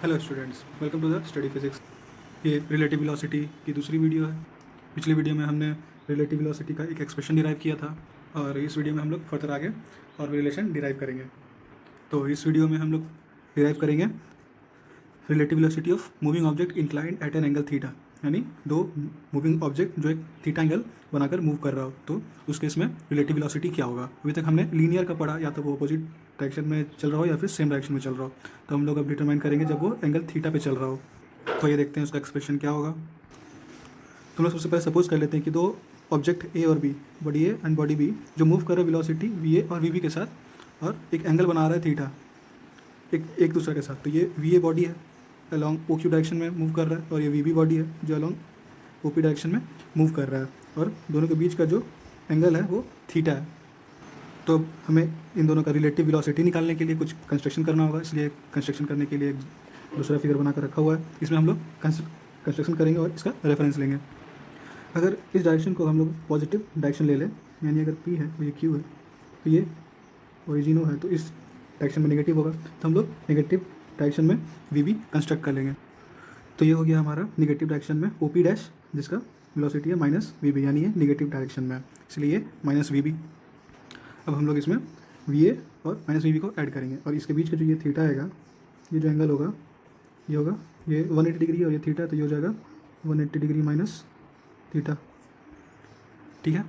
Hello students, welcome to the study physics. ये relative velocity की दूसरी वीडियो है। पिछली वीडियो में हमने रिलेटिव वेलोसिटी का एक एक्सप्रेशन डिराइव किया था और इस वीडियो में हम लोग फर्दर आगे और रिलेशन डिराइव करेंगे। तो इस वीडियो में हम लोग डिराइव करेंगे relative velocity of moving object inclined at an angle theta, यानी दो मूविंग ऑब्जेक्ट जो एक थीटा एंगल बनाकर मूव कर रहा हो तो उस केस में रिलेटिव वेलोसिटी क्या होगा। अभी तक हमने लीनियर का पढ़ा, या तो वो अपोजिट डायरेक्शन में चल रहा हो या फिर सेम डायरेक्शन में चल रहा हो। तो हम लोग अब डिटरमाइन करेंगे जब वो एंगल थीटा पे चल रहा हो। तो ये देखते हैं उसका एक्सप्रेशन क्या होगा। तो हम लोग सबसे पहले सपोज कर लेते हैं कि दो ऑब्जेक्ट ए और B, body A and body B, जो मूव कर रहे हैं वेलोसिटी वी ए और वी बी के साथ और एक एंगल बना रहा है थीटा एक दूसरे के साथ। तो ये वी ए बॉडी है, अलॉन्ग ओ क्यू डायरेक्शन में मूव कर रहा है, और ये वी बी बॉडी है जो अलॉन्ग ओ पी डायरेक्शन में मूव कर रहा है, और दोनों के बीच का जो एंगल है वो थीटा है। तो अब हमें इन दोनों का रिलेटिव वेलोसिटी निकालने के लिए कुछ कंस्ट्रक्शन करना होगा, इसलिए कंस्ट्रक्शन करने के लिए एक दूसरा फिगर बनाकर रखा हुआ है। इसमें हम लोग कंस्ट्रक्शन करेंगे और इसका रेफरेंस लेंगे। अगर इस डायरेक्शन को हम लोग पॉजिटिव डायरेक्शन ले लें, यानी अगर पी है तो ये क्यू है, तो ये ओरिजिनो है, तो इस डायरेक्शन में नेगेटिव होगा, तो हम लोग नेगेटिव डायरेक्शन में वी बी कंस्ट्रक्ट कर लेंगे। तो ये हो गया हमारा नेगेटिव डायरेक्शन में ओ पी डैश, जिसका वेलोसिटी है माइनस वी बी, यानी ये नेगेटिव डायरेक्शन में है, इसलिए ये माइनस वी बी। अब हम लोग इसमें वी ए और माइनस वी बी को ऐड करेंगे, और इसके बीच का जो ये थीटा आएगा, ये जो एंगल होगा ये 180 डिग्री, और ये थीटा, तो ये हो जाएगा 180 डिग्री माइनस थीटा। ठीक है।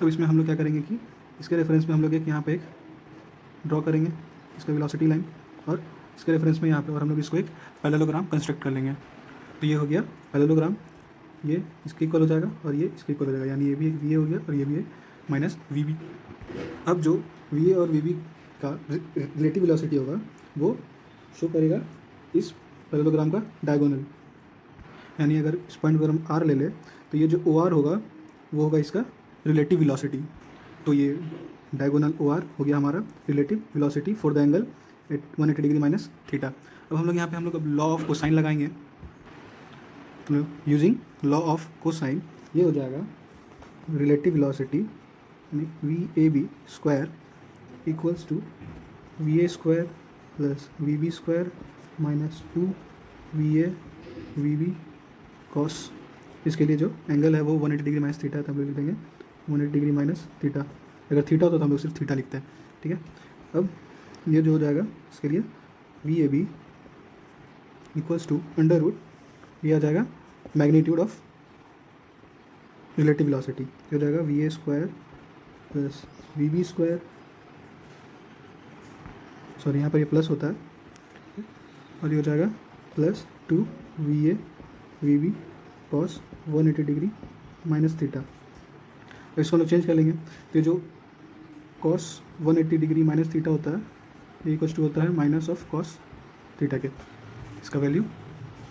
अब इसमें हम लोग क्या करेंगे कि इसके रेफरेंस में हम लोग एक यहाँ पे एक ड्रॉ करेंगे इसका वेलोसिटी लाइन, और इसके रेफरेंस में यहाँ पे, और हम लोग इसको एक पैरेललोग्राम कंस्ट्रक्ट कर लेंगे। तो ये हो गया पैरेललोग्राम, ये इसके इक्वल हो जाएगा और ये इसके इक्वल हो जाएगा, यानी ये भी वी ए हो गया और ये भी है माइनस वी बी। अब जो वी ए और वी बी का रिलेटिव वेलोसिटी होगा वो शो करेगा इस पैरेललोग्राम का डायगोनल, यानी अगर इस पॉइंट पर हम आर ले लें तो ये जो ओ आर होगा वो होगा इसका रिलेटिव वेलोसिटी। तो ये डायगोनल ओ आर हो गया हमारा relative velocity for the angle at 180 degree minus theta. अब हम लोग यहाँ पे हम लोग अब लॉ ऑफ कोसाइन लगाएंगे। तो यूजिंग लॉ ऑफ कोसाइन ये हो जाएगा रिलेटिव वेलोसिटी यानी V A B square equals to V A square plus V B square minus 2 V A V B cos, इसके लिए जो एंगल है वो 180 डिग्री माइनस थीटा है, तो हम लोग लिख देंगे 180 डिग्री माइनस थीटा। अगर थीटा होता तो हम लोग सिर्फ थीटा लिखते हैं। ठीक है। अब ये जो हो जाएगा इसके लिए V A B equals to under root, ये आ जाएगा मैग्नीट्यूड ऑफ रिलेटिव वेलोसिटी, ये हो जाएगा V A square plus V B square, sorry यहाँ पर ये प्लस होता है, और ये हो जाएगा plus 2 V A V B cos 180 degree minus theta. तो इसको हम लोग चेंज कर लेंगे, तो ये जो कॉस 180 डिग्री माइनस थीटा होता है ये इक्वल टू होता है माइनस ऑफ कॉस थीटा के, इसका वैल्यू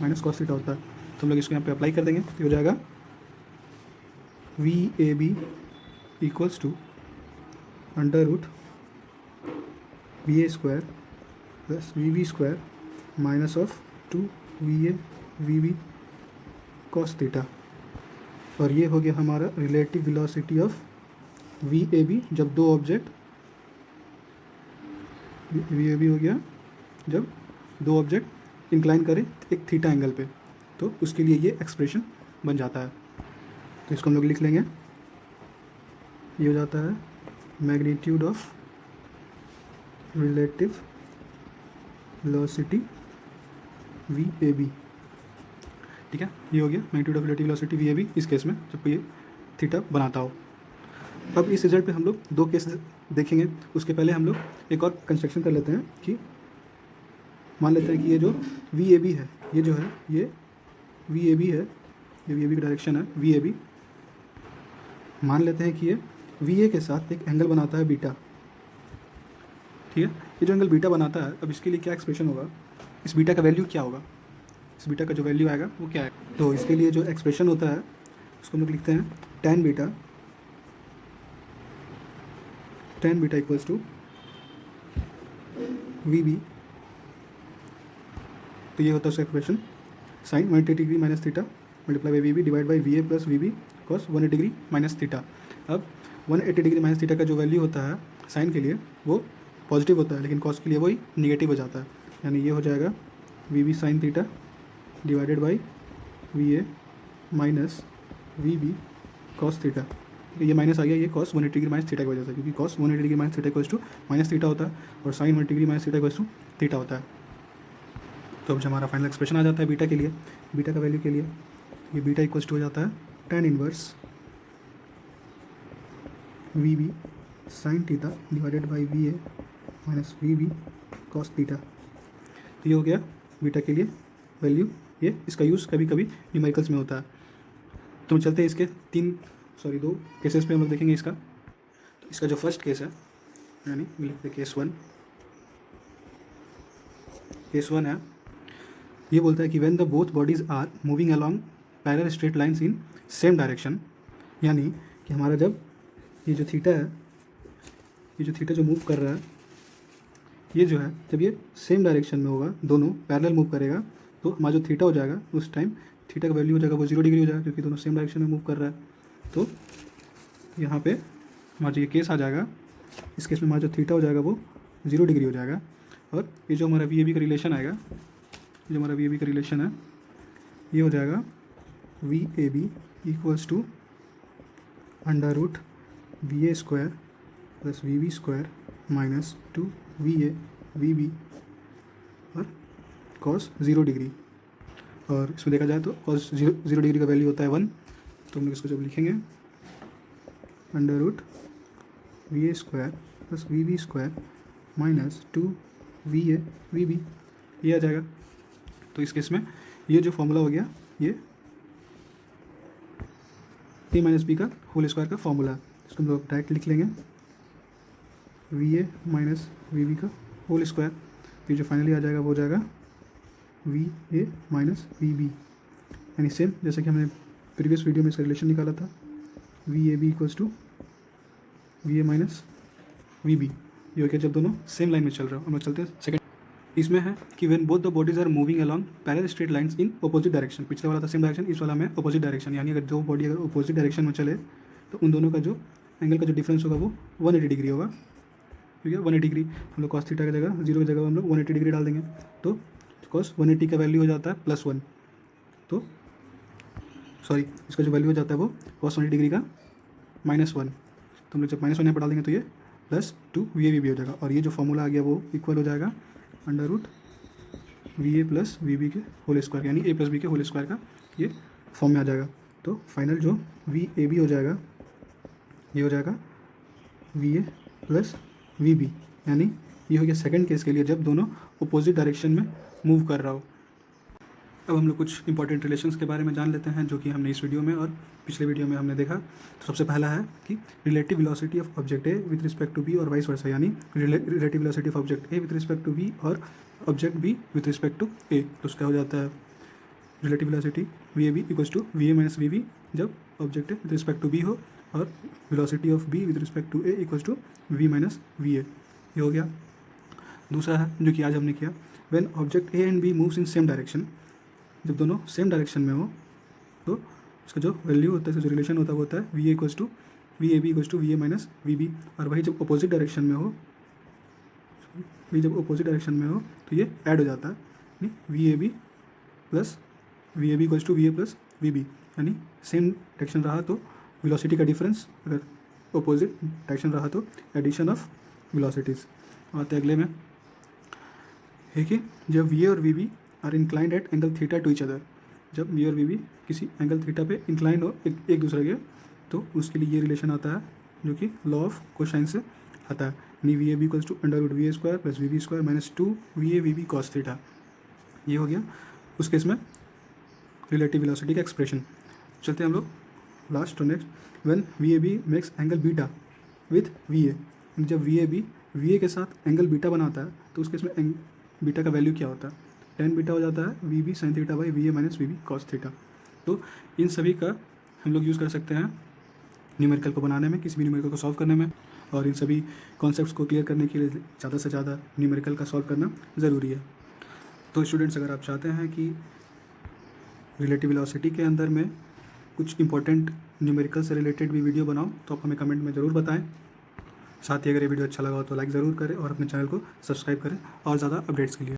माइनस कॉस थीटा होता है। तो हम लोग इसको यहाँ पे अप्लाई कर देंगे, तो हो जाएगा V A B equals to under root V A square plus V B square minus of 2 V A V B cos theta. और ये हो गया हमारा relative velocity of V A B जब दो ऑब्जेक्ट, वी ए बी हो गया जब दो ऑब्जेक्ट इंक्लाइन करें एक थीटा एंगल पे, तो उसके लिए ये एक्सप्रेशन बन जाता है। तो इसको हम लोग लिख लेंगे, ये हो जाता है magnitude of relative velocity V A B. ठीक है, ये हो गया magnitude of relative velocity V A B इस केस में जब ये थीटा बनाता हो। अब इस रिजल्ट पे हम लोग दो केस देखेंगे, उसके पहले हम लोग एक और कंस्ट्रक्शन कर लेते हैं कि मान लेते हैं कि ये जो वी ए बी है, ये जो है ये वी ए बी है, ये वी ए बी की डायरेक्शन है वी ए बी। मान लेते हैं कि ये वी ए के साथ एक एंगल बनाता है बीटा। ठीक है, ये जो एंगल बीटा बनाता है, अब इसके लिए क्या एक्सप्रेशन होगा, इस बीटा का वैल्यू क्या होगा, इस बीटा का जो वैल्यू आएगा वो क्या है। तो इसके लिए जो एक्सप्रेशन होता है उसको हम लोग लिखते हैं tan beta equals to V B. तो ये होता है उसका expression sine 180 degree minus theta multiply by V B divide by V A plus V B cos 180 degree minus theta. अब 180 डिग्री माइनस थीटा का जो वैल्यू होता है साइन के लिए वो पॉजिटिव होता है, लेकिन कॉस के लिए वही निगेटिव हो जाता है, यानी ये हो जाएगा V B sine theta divided by V A minus V B cos theta. ये माइनस आ गया, ये कॉस 180 डिग्री माइनस थीटा की वजह से, क्योंकि cos 180 degree minus theta equals to minus theta होता है और sine 180 degree minus theta equals to theta होता है। तो अब जो हमारा फाइनल एक्सप्रेशन आ जाता है बीटा के लिए, बीटा का वैल्यू के लिए, ये बीटा इक्वल्स टू हो जाता है tan inverse V B sine theta divided by V A minus V B cos theta. तो ये हो गया बीटा के लिए वैल्यू। ये इसका यूज़ कभी कभी न्यूमेरिकल्स में होता है। तो हम चलते हैं इसके दो केसेस पे हम लोग देखेंगे इसका। तो इसका जो फर्स्ट केस है, यानी लिखते केस वन है, ये बोलता है कि when the both bodies are moving along parallel straight lines in same direction, यानी कि हमारा जब ये जो थीटा है, ये जो थीटा जो मूव कर रहा है, ये जो है जब ये सेम डायरेक्शन में होगा, दोनों पैरेलल मूव करेगा, तो हमारा जो थीटा हो जाएगा उस टाइम थीटा का वैल्यू हो जाएगा वो 0 डिग्री हो जाएगा, क्योंकि दोनों सेम डायरेक्शन में मूव कर रहा है। तो यहाँ पे हमारा जो ये केस आ जाएगा, इस केस में हमारा जो थीटा हो जाएगा वो 0 डिग्री हो जाएगा। और ये जो हमारा वी ए बी का रिलेशन आएगा, जो हमारा वी ए बी का रिलेशन है, ये हो जाएगा V A B equals to under root V A square plus V B square minus 2 V A V B और कॉस 0 डिग्री। और इसमें देखा जाए तो कॉस 0 डिग्री का वैल्यू होता है 1। तो हम लोग इसको जब लिखेंगे under root V A square plus V B square minus 2 V A V B, ये आ जाएगा। तो इस केस में ये जो फॉर्मूला हो गया, ये ए माइनस बी का होल स्क्वायर का फॉर्मूला है। इसको हम लोग डायरेक्ट लिख लेंगे V A minus V B का होल स्क्वायर। ये जो फाइनली आ जाएगा वो हो जाएगा V A minus V B, यानी सेम जैसे कि हमने प्रीवियस वीडियो में इसका रिलेशन निकाला था, V A B equals to V A minus V B. ये हो गया जब दोनों सेम लाइन में चल रहा हो। हम लोग चलते हैं सेकंड। इसमें है कि when both the bodies are moving along parallel straight lines in opposite direction. पिछले वाला था सेम डायरेक्शन, इस वाला में अपोजिट डायरेक्शन, यानी अगर दो बॉडी अगर अपोजिट डायरेक्शन में चले तो उन दोनों का जो एंगल का जो डिफरेंस होगा वो 180 डिग्री होगा। ठीक है, 180 डिग्री। हम लोग कॉस थीटा की जगह 0 की जगह हम लोग 180 डिग्री डाल देंगे, तो कॉस 180 का वैल्यू हो जाता है +1। तो सॉरी, इसका जो वैल्यू हो जाता है वो कॉस 180 डिग्री का -1। तो हम लोग जब -1 यहाँ पर डाल देंगे तो ये +2 वी ए बी हो जाएगा। और ये जो फॉर्मूला आ गया वो इक्वल हो जाएगा under root V A plus V B के होल स्क्वायर, यानी ए प्लस बी के होल स्क्वायर का ये फॉर्म में आ जाएगा। तो फाइनल जो वी ए बी हो जाएगा, ये हो जाएगा V A plus V B, यानी ये हो गया सेकंड केस के लिए जब दोनों अपोजिट डायरेक्शन में मूव कर रहा हो। अब हम लोग कुछ इंपॉर्टेंट रिलेशंस के बारे में जान लेते हैं, जो कि हमने इस वीडियो में और पिछले वीडियो में हमने देखा। तो सबसे पहला है कि relative velocity of object A with respect to B और वाइस वर्सा, यानी relative velocity of object A with respect to B और object B with respect to A. तो उसका हो जाता है relative velocity V A B equals to V A minus V B जब object A with respect to B हो, और velocity of B with respect to A equals to V minus V A. ये हो गया। दूसरा है जो कि आज हमने किया, when object A and B moves in same direction, जब दोनों सेम डायरेक्शन में हो तो इसका जो वैल्यू होता है, जो रिलेशन होता है वो होता है V A equals to V A B equals to V A minus V B. और वही जब अपोजिट डायरेक्शन में हो, जब अपोजिट डायरेक्शन में हो तो ये ऐड हो जाता है, V A B plus V A B equals to V A plus V B, यानी सेम डायरेक्शन रहा तो वेलोसिटी का डिफरेंस, अगर अपोजिट डायरेक्शन रहा तो एडिशन ऑफ वेलोसिटीज़। आते अगले में है कि जब वी ए और V B are inclined at angle theta to each other, जब वी और वी बी किसी एंगल थीटा पे इंक्लाइंड हो एक दूसरे के, तो उसके लिए ये रिलेशन आता है जो कि लॉ ऑफ कोसाइन से आता है, यानी V A B equals to under root V A square plus V B square minus 2 V A V B cos theta. ये हो गया उस केस में रिलेटिव वेलोसिटी का एक्सप्रेशन। चलते हैं हम लोग लास्ट और next, when V A B makes angle beta with V A, जब वी ए के साथ एंगल बीटा बनाता है तो उस केस में बीटा का वैल्यू क्या होता है, tan बीटा हो जाता है V B sine theta by V A minus V B cos theta. तो इन सभी का हम लोग यूज़ कर सकते हैं न्यूमेरिकल को बनाने में, किसी भी न्यूमेरिकल को सॉल्व करने में, और इन सभी कॉन्सेप्ट्स को क्लियर करने के लिए ज़्यादा से ज़्यादा न्यूमेरिकल का सॉल्व करना ज़रूरी है। तो स्टूडेंट्स, अगर आप चाहते हैं कि रिलेटिव वेलोसिटी के अंदर में कुछ इंपॉर्टेंट न्यूमेरिकल से रिलेटेड भी वीडियो बनाओ तो आप हमें कमेंट में ज़रूर बताएं। साथ ही अगर ये वीडियो अच्छा लगा हो तो लाइक ज़रूर करें और अपने चैनल को सब्सक्राइब करें और ज़्यादा अपडेट्स के लिए।